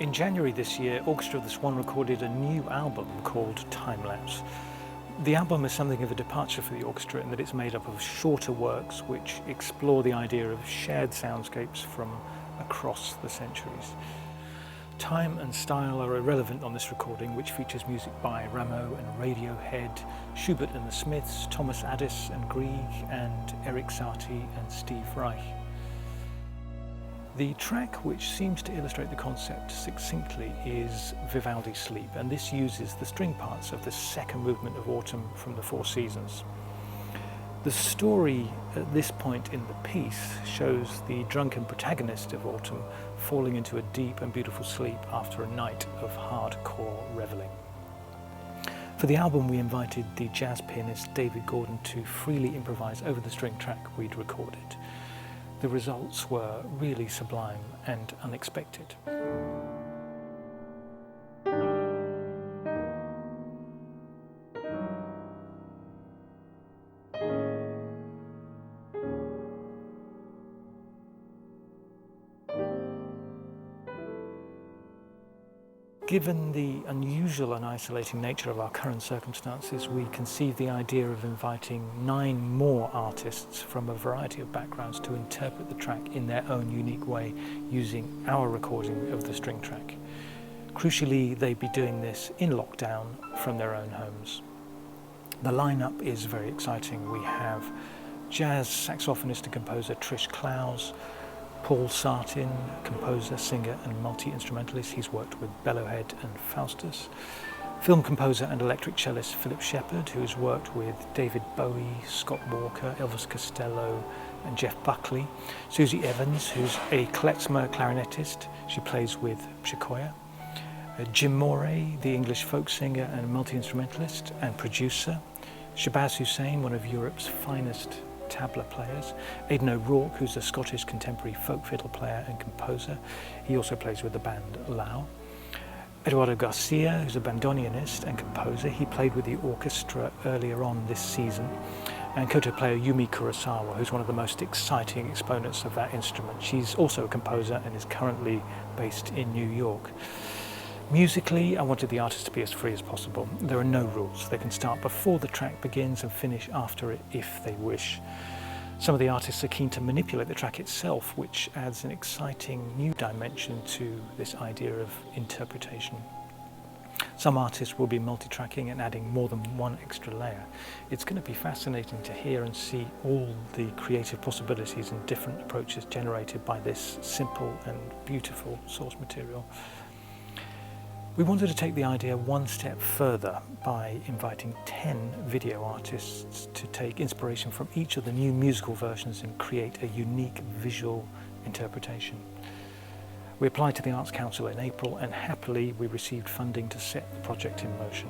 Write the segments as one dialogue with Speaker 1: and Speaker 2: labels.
Speaker 1: In January this year, Orchestra of the Swan recorded a new album called Timelapse. The album is something of a departure for the orchestra in that it's made up of shorter works which explore the idea of shared soundscapes from across the centuries. Time and style are irrelevant on this recording, which features music by Rameau and Radiohead, Schubert and the Smiths, Thomas Addis and Grieg, and Eric Satie and Steve Reich. The track which seems to illustrate the concept succinctly is Vivaldi Sleep, and this uses the string parts of the second movement of Autumn from the Four Seasons. The story at this point in the piece shows the drunken protagonist of Autumn falling into a deep and beautiful sleep after a night of hardcore reveling. For the album, we invited the jazz pianist David Gordon to freely improvise over the string track we'd recorded. The results were really sublime and unexpected. Given the unusual and isolating nature of our current circumstances, we conceived the idea of inviting 9 more artists from a variety of backgrounds to interpret the track in their own unique way using our recording of the string track. Crucially, they'd be doing this in lockdown from their own homes. The lineup is very exciting. We have jazz saxophonist and composer Trish Clowes, Paul Sartin, composer, singer and multi-instrumentalist. He's worked with Bellowhead and Faustus. Film composer and electric cellist Philip Shepard, who's worked with David Bowie, Scott Walker, Elvis Costello and Jeff Buckley. Susie Evans, who's a klezmer clarinetist. She plays with Sequoia. Jim Moray, the English folk singer and multi-instrumentalist and producer. Shabazz Hussain, one of Europe's finest tabla players. Aidan O'Rourke, who's a Scottish contemporary folk fiddle player and composer. He also plays with the band Lau. Eduardo Garcia, who's a bandoneonist and composer. He played with the orchestra earlier on this season. And koto player Yumi Kurosawa, who's one of the most exciting exponents of that instrument. She's also a composer and is currently based in New York. Musically, I wanted the artists to be as free as possible. There are no rules. They can start before the track begins and finish after it if they wish. Some of the artists are keen to manipulate the track itself, which adds an exciting new dimension to this idea of interpretation. Some artists will be multi-tracking and adding more than one extra layer. It's going to be fascinating to hear and see all the creative possibilities and different approaches generated by this simple and beautiful source material. We wanted to take the idea one step further by inviting 10 video artists to take inspiration from each of the new musical versions and create a unique visual interpretation. We applied to the Arts Council in April and happily we received funding to set the project in motion.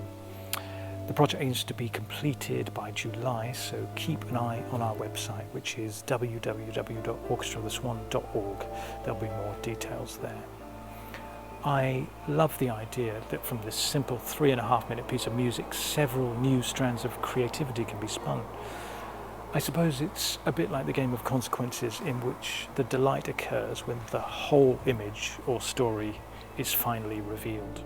Speaker 1: The project aims to be completed by July, so keep an eye on our website, which is www.orchestraoftheswan.org. There'll be more details there. I love the idea that from this simple 3.5-minute piece of music, several new strands of creativity can be spun. I suppose it's a bit like the game of consequences in which the delight occurs when the whole image or story is finally revealed.